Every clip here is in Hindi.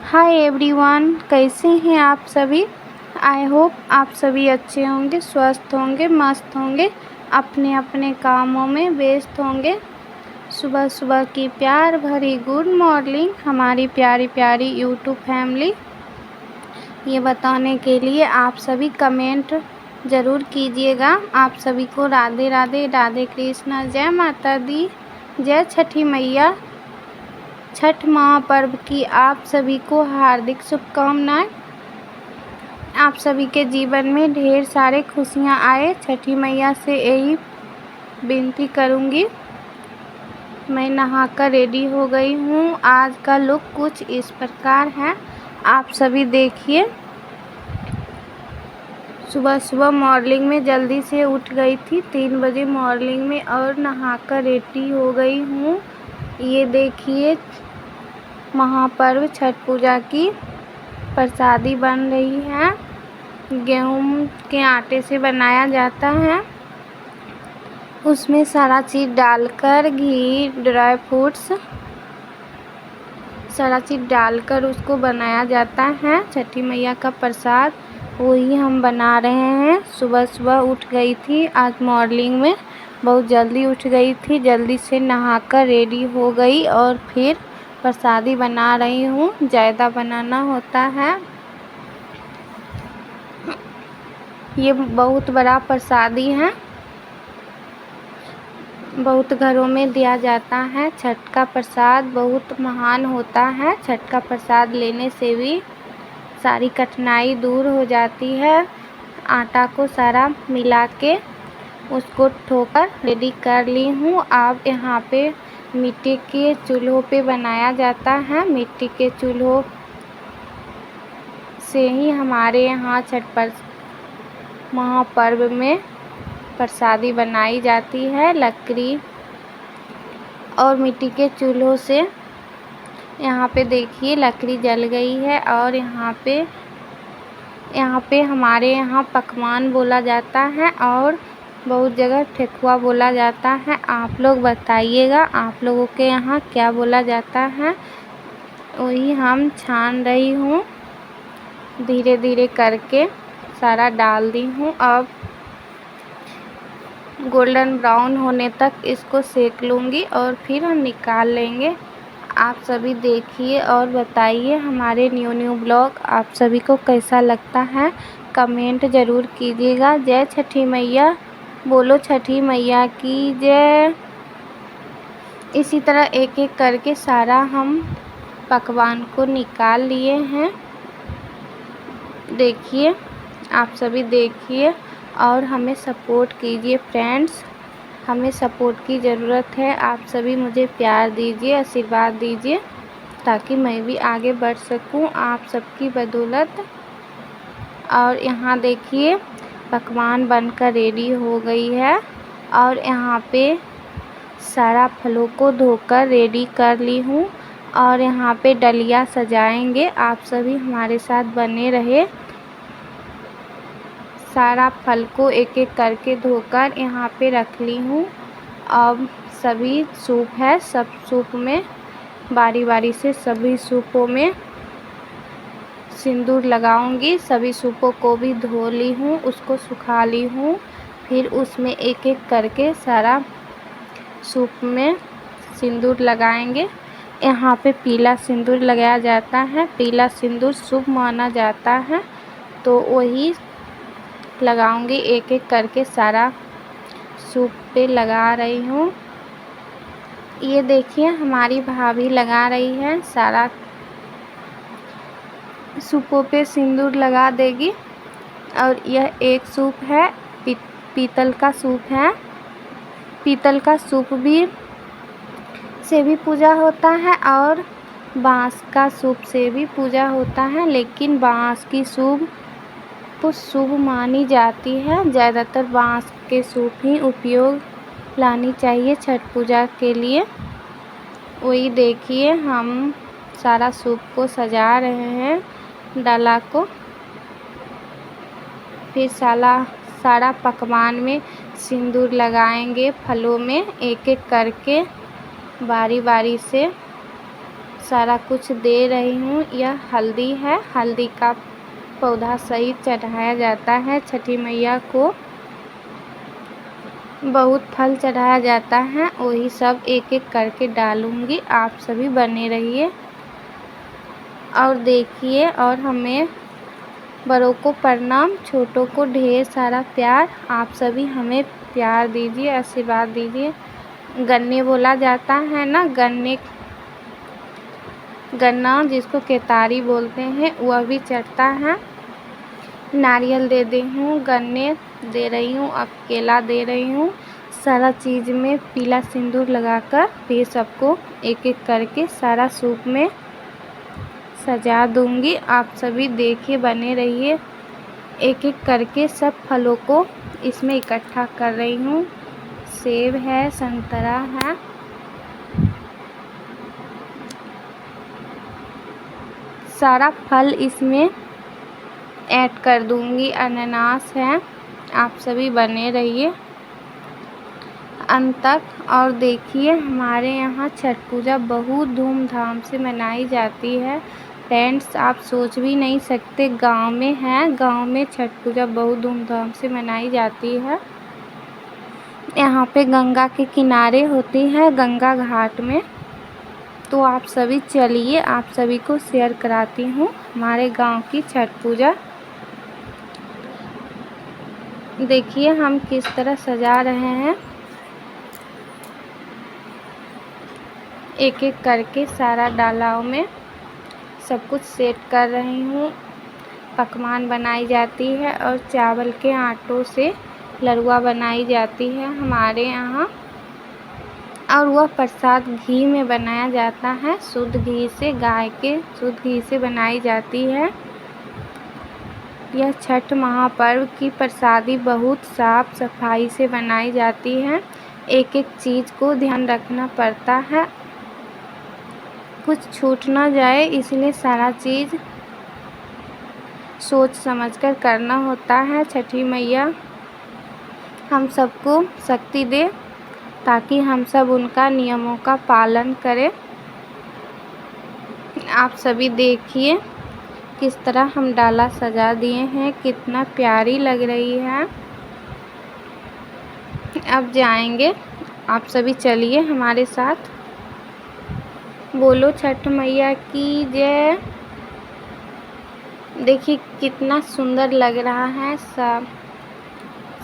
हाय एवरीवन, कैसे हैं आप सभी। आई होप आप सभी अच्छे होंगे, स्वस्थ होंगे, मस्त होंगे, अपने अपने कामों में व्यस्त होंगे। सुबह सुबह की प्यार भरी गुड मॉर्निंग हमारी प्यारी प्यारी यूट्यूब फैमिली। ये बताने के लिए आप सभी कमेंट ज़रूर कीजिएगा। आप सभी को राधे राधे, राधे कृष्णा, जय माता दी, जय छठी मैया। छठ महापर्व की आप सभी को हार्दिक शुभकामनाएं। आप सभी के जीवन में ढेर सारे खुशियां आए, छठी मैया से यही विनती करूंगी। मैं नहाकर रेडी हो गई हूँ। आज का लुक कुछ इस प्रकार है, आप सभी देखिए। सुबह सुबह मॉर्निंग में जल्दी से उठ गई थी 3 बजे मॉर्निंग में, और नहाकर रेडी हो गई हूँ। ये देखिए, महापर्व छठ पूजा की प्रसादी बन रही है। गेहूं के आटे से बनाया जाता है। उसमें सारा चीज़ डालकर, घी, ड्राई फ्रूट्स, सारा चीज़ डालकर उसको बनाया जाता है। छठी मैया का प्रसाद वही हम बना रहे हैं। सुबह सुबह उठ गई थी आज मॉर्निंग में, बहुत जल्दी उठ गई थी। जल्दी से नहाकर रेडी हो गई और फिर प्रसादी बना रही हूँ। ज़्यादा बनाना होता है। ये बहुत बड़ा प्रसादी है, बहुत घरों में दिया जाता है। छठ का प्रसाद बहुत महान होता है। छठ का प्रसाद लेने से भी सारी कठिनाई दूर हो जाती है। आटा को सारा मिला के उसको ठोकर रेडी कर ली हूँ। अब यहाँ पे मिट्टी के चूल्हों पे बनाया जाता है। मिट्टी के चूल्हों से ही हमारे यहाँ छठ महापर्व में प्रसादी बनाई जाती है। लकड़ी और मिट्टी के चूल्हों से, यहाँ पे देखिए लकड़ी जल गई है। और यहाँ पे हमारे यहाँ पकवान बोला जाता है और बहुत जगह ठेकुआ बोला जाता है। आप लोग बताइएगा आप लोगों के यहाँ क्या बोला जाता है। वही हम छान रही हूँ, धीरे धीरे करके सारा डाल दी हूँ। अब गोल्डन ब्राउन होने तक इसको सेक लूँगी और फिर हम निकाल लेंगे। आप सभी देखिए और बताइए हमारे न्यू ब्लॉग आप सभी को कैसा लगता है, कमेंट ज़रूर कीजिएगा। जय छठी मैया, बोलो छठी मैया की जय। इसी तरह एक एक करके सारा हम पकवान को निकाल लिए हैं। देखिए, आप सभी देखिए और हमें सपोर्ट कीजिए फ्रेंड्स। हमें सपोर्ट की ज़रूरत है। आप सभी मुझे प्यार दीजिए, आशीर्वाद दीजिए, ताकि मैं भी आगे बढ़ सकूं आप सबकी बदौलत। और यहाँ देखिए पकवान बनकर रेडी हो गई है। और यहाँ पे सारा फलों को धोकर रेडी कर ली हूँ। और यहाँ पे डलिया सजाएंगे। आप सभी हमारे साथ बने रहे। सारा फल को एक एक करके धोकर यहाँ पे रख ली हूँ। अब सभी सूप है, सब सूप में बारी बारी से सभी सूपों में सिंदूर लगाऊंगी। सभी सूपों को भी धो ली हूँ, उसको सुखा ली हूँ। फिर उसमें एक एक करके सारा सूप में सिंदूर लगाएंगे। यहाँ पे पीला सिंदूर लगाया जाता है। पीला सिंदूर शुभ माना जाता है, तो वही लगाऊंगी। एक एक करके सारा सूप पे लगा रही हूँ। ये देखिए हमारी भाभी लगा रही है, सारा सूपों पे सिंदूर लगा देगी। और यह एक सूप है, पीतल का सूप है। पीतल का सूप से भी पूजा होता है और बांस का सूप से भी पूजा होता है, लेकिन बांस की सूप तो शुभ मानी जाती है। ज़्यादातर बांस के सूप ही उपयोग लानी चाहिए छठ पूजा के लिए। वही देखिए हम सारा सूप को सजा रहे हैं, डाला को। फिर सारा पकवान में सिंदूर लगाएंगे। फलों में एक एक करके बारी बारी से सारा कुछ दे रही हूँ। यह हल्दी है, हल्दी का पौधा सही चढ़ाया जाता है। छठी मैया को बहुत फल चढ़ाया जाता है, वही सब एक एक करके डालूँगी। आप सभी बने रहिए और देखिए। और हमें बड़ों को प्रणाम, छोटों को ढेर सारा प्यार। आप सभी हमें प्यार दीजिए, आशीर्वाद दीजिए। गन्ने बोला जाता है ना, गन्ना जिसको केतारी बोलते हैं, वह भी चढ़ता है। नारियल दे दी हूँ, गन्ने दे रही हूँ, अब केला दे रही हूँ। सारा चीज़ में पीला सिंदूर लगाकर फिर सबको एक एक करके सारा सूप में सजा दूँगी। आप सभी देखिए, बने रहिए। एक एक करके सब फलों को इसमें इकट्ठा कर रही हूँ। सेब है, संतरा है, सारा फल इसमें ऐड कर दूँगी। अनानास है। आप सभी बने रहिए अंत तक। और देखिए, हमारे यहाँ छठ पूजा बहुत धूमधाम से मनाई जाती है फ्रेंड्स। आप सोच भी नहीं सकते, गांव में है, गांव में छठ पूजा बहुत धूमधाम से मनाई जाती है। यहाँ पे गंगा के किनारे होती है, गंगा घाट में। तो आप सभी चलिए, आप सभी को शेयर कराती हूँ हमारे गांव की छठ पूजा। देखिए हम किस तरह सजा रहे हैं। एक एक करके सारा डालाओं में सब कुछ सेट कर रही हूँ। पकवान बनाई जाती है और चावल के आटों से लरुआ बनाई जाती है हमारे यहाँ। और वह प्रसाद घी में बनाया जाता है, शुद्ध घी से, गाय के शुद्ध घी से बनाई जाती है। यह छठ महापर्व की प्रसादी बहुत साफ सफाई से बनाई जाती है। एक एक चीज़ को ध्यान रखना पड़ता है, कुछ छूट ना जाए, इसलिए सारा चीज़ सोच समझकर करना होता है। छठी मैया हम सबको शक्ति दे ताकि हम सब उनका नियमों का पालन करें। आप सभी देखिए किस तरह हम डाला सजा दिए हैं, कितना प्यारी लग रही है। अब जाएंगे, आप सभी चलिए हमारे साथ। बोलो छठ मैया की जय। देखिए कितना सुंदर लग रहा है।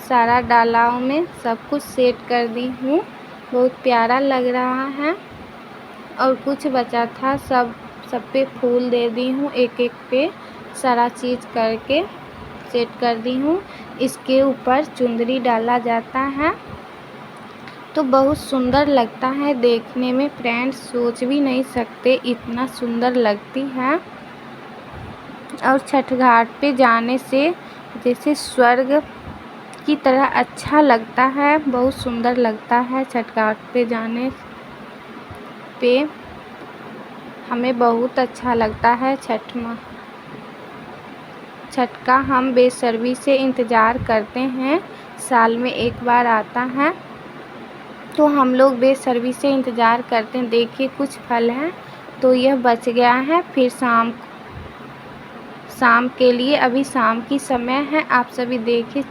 सारा डालाओं में सब कुछ सेट कर दी हूँ, बहुत प्यारा लग रहा है। और कुछ बचा था, सब पे फूल दे दी हूँ, एक एक पे सारा चीज़ करके सेट कर दी हूँ। इसके ऊपर चुंदरी डाला जाता है तो बहुत सुंदर लगता है देखने में फ्रेंड्स। सोच भी नहीं सकते इतना सुंदर लगती है। और छठ घाट पे जाने से जैसे स्वर्ग की तरह अच्छा लगता है, बहुत सुंदर लगता है। छठ घाट पे जाने पे हमें बहुत अच्छा लगता है। छठ का हम बेसब्री से इंतज़ार करते हैं, साल में एक बार आता है तो हम लोग बेसब्री से इंतज़ार करते हैं। देखिए कुछ फल हैं तो यह बच गया है, फिर शाम के लिए, अभी शाम की समय है। आप सभी देखिए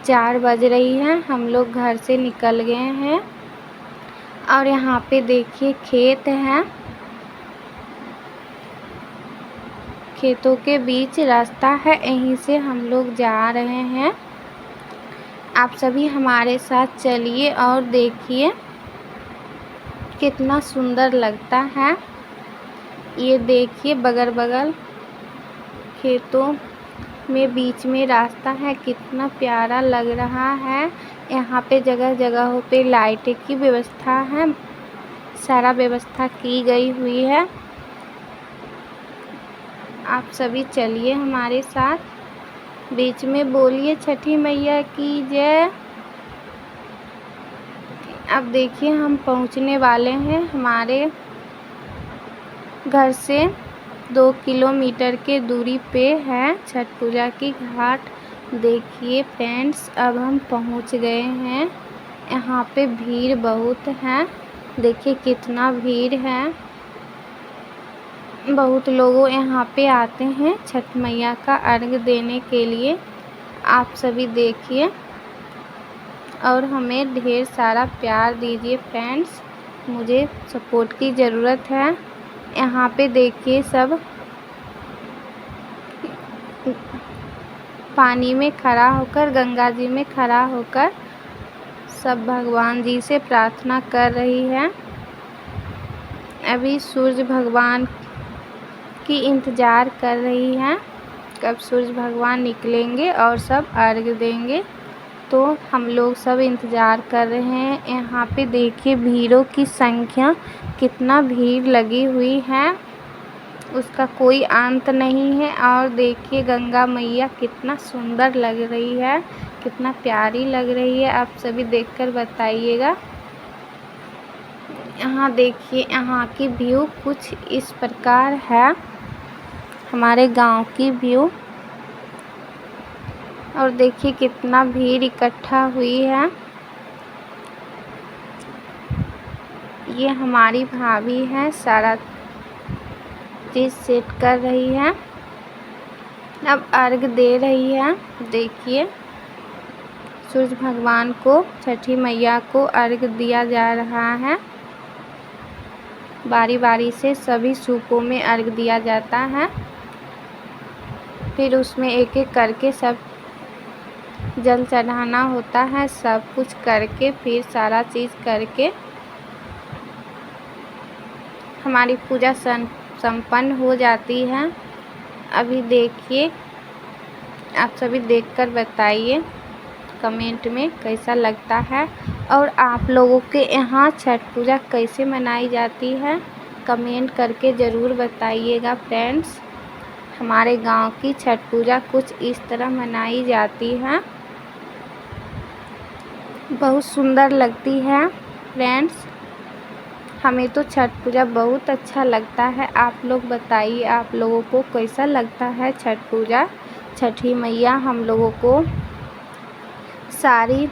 4 बज रही है, हम लोग घर से निकल गए हैं। और यहाँ पे देखिए खेत है, खेतों के बीच रास्ता है, यहीं से हम लोग जा रहे हैं। आप सभी हमारे साथ चलिए और देखिए कितना सुंदर लगता है। ये देखिए बगल खेतों में बीच में रास्ता है, कितना प्यारा लग रहा है। यहाँ पे जगह जगहों पे लाइट की व्यवस्था है, सारा व्यवस्था की गई हुई है। आप सभी चलिए हमारे साथ, बीच में बोलिए छठी मैया की जय। अब देखिए हम पहुंचने वाले हैं, हमारे घर से 2 किलोमीटर के दूरी पे है छठ पूजा की घाट। देखिए फ्रेंड्स अब हम पहुंच गए हैं। यहाँ पे भीड़ बहुत है, देखिए कितना भीड़ है। बहुत लोगों यहाँ पे आते हैं छठ मैया का अर्घ देने के लिए। आप सभी देखिए और हमें ढेर सारा प्यार दीजिए फ्रेंड्स, मुझे सपोर्ट की ज़रूरत है। यहाँ पे देखिए सब पानी में खड़ा होकर, गंगा जी में खड़ा होकर सब भगवान जी से प्रार्थना कर रही है। अभी सूरज भगवान की इंतज़ार कर रही हैं कब सूरज भगवान निकलेंगे और सब अर्घ देंगे, तो हम लोग सब इंतज़ार कर रहे हैं। यहाँ पे देखिए भीड़ों की संख्या, कितना भीड़ लगी हुई है, उसका कोई अंत नहीं है। और देखिए गंगा मैया कितना सुंदर लग रही है, कितना प्यारी लग रही है, आप सभी देखकर बताइएगा। यहाँ देखिए यहाँ की व्यू कुछ इस प्रकार है, हमारे गांव की व्यू। और देखिए कितना भीड़ इकट्ठा हुई है। ये हमारी भाभी है, सारा चीज़ सेट कर रही है, अब अर्घ दे रही है। देखिए सूरज भगवान को, छठी मैया को अर्घ दिया जा रहा है। बारी बारी से सभी सूपों में अर्घ दिया जाता है, फिर उसमें एक एक करके सब जल चढ़ाना होता है। सब कुछ करके फिर सारा चीज़ करके हमारी पूजा संपन्न हो जाती है। अभी देखिए आप सभी देखकर बताइए कमेंट में कैसा लगता है, और आप लोगों के यहाँ छठ पूजा कैसे मनाई जाती है कमेंट करके ज़रूर बताइएगा फ्रेंड्स। हमारे गांव की छठ पूजा कुछ इस तरह मनाई जाती है, बहुत सुंदर लगती है फ्रेंड्स। हमें तो छठ पूजा बहुत अच्छा लगता है। आप लोग बताइए आप लोगों को कैसा लगता है छठ पूजा। छठी मैया हम लोगों को सारी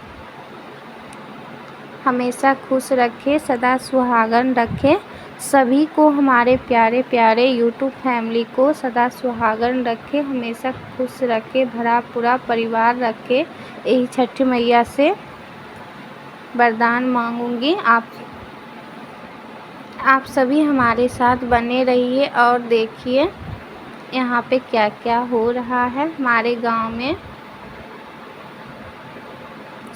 हमेशा खुश रखे, सदा सुहागन रखे। सभी को, हमारे प्यारे प्यारे यूट्यूब फैमिली को सदा सुहागन रखे, हमेशा खुश रखे, भरा पूरा परिवार रखे। यही छठी मैया से वरदान मांगूंगी। आप सभी हमारे साथ बने रहिए। और देखिए यहाँ पे क्या क्या हो रहा है हमारे गांव में।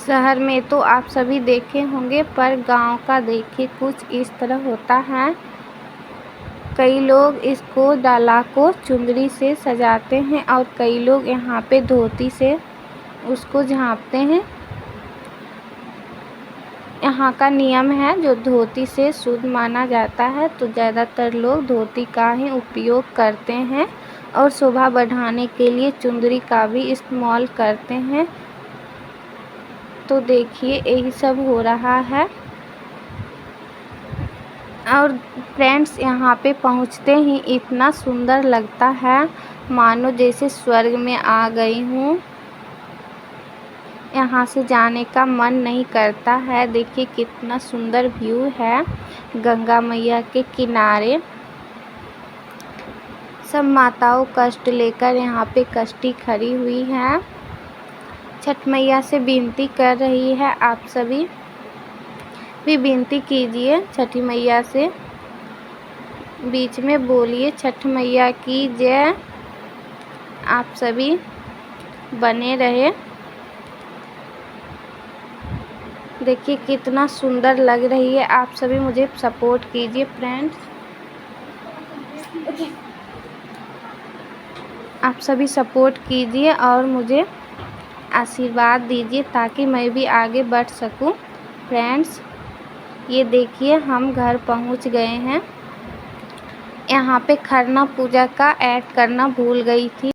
शहर में तो आप सभी देखे होंगे, पर गांव का देखिए कुछ इस तरह होता है। कई लोग इसको डाला को चुंदरी से सजाते हैं और कई लोग यहाँ पे धोती से उसको झाँपते हैं। यहाँ का नियम है जो धोती से शुद्ध माना जाता है, तो ज़्यादातर लोग धोती का ही उपयोग करते हैं और शोभा बढ़ाने के लिए चुंदरी का भी इस्तेमाल करते हैं। तो देखिए यही सब हो रहा है। और फ्रेंड्स यहाँ पे पहुँचते ही इतना सुंदर लगता है, मानो जैसे स्वर्ग में आ गई हूँ। यहाँ से जाने का मन नहीं करता है। देखिए कितना सुंदर व्यू है गंगा मैया के किनारे। सब माताओं कष्ट लेकर यहाँ पे कष्टी खड़ी हुई हैं, छठ मैया से विनती कर रही है। आप सभी भी विनती कीजिए छठी मैया से, बीच में बोलिए छठ मैया की जय। आप सभी बने रहे। देखिए कितना सुंदर लग रही है, आप सभी मुझे सपोर्ट कीजिए फ्रेंड्स। आप सभी सपोर्ट कीजिए और मुझे आशीर्वाद दीजिए ताकि मैं भी आगे बढ़ सकूं फ्रेंड्स। ये देखिए हम घर पहुंच गए हैं। यहाँ पे खरना पूजा का ऐड करना भूल गई थी।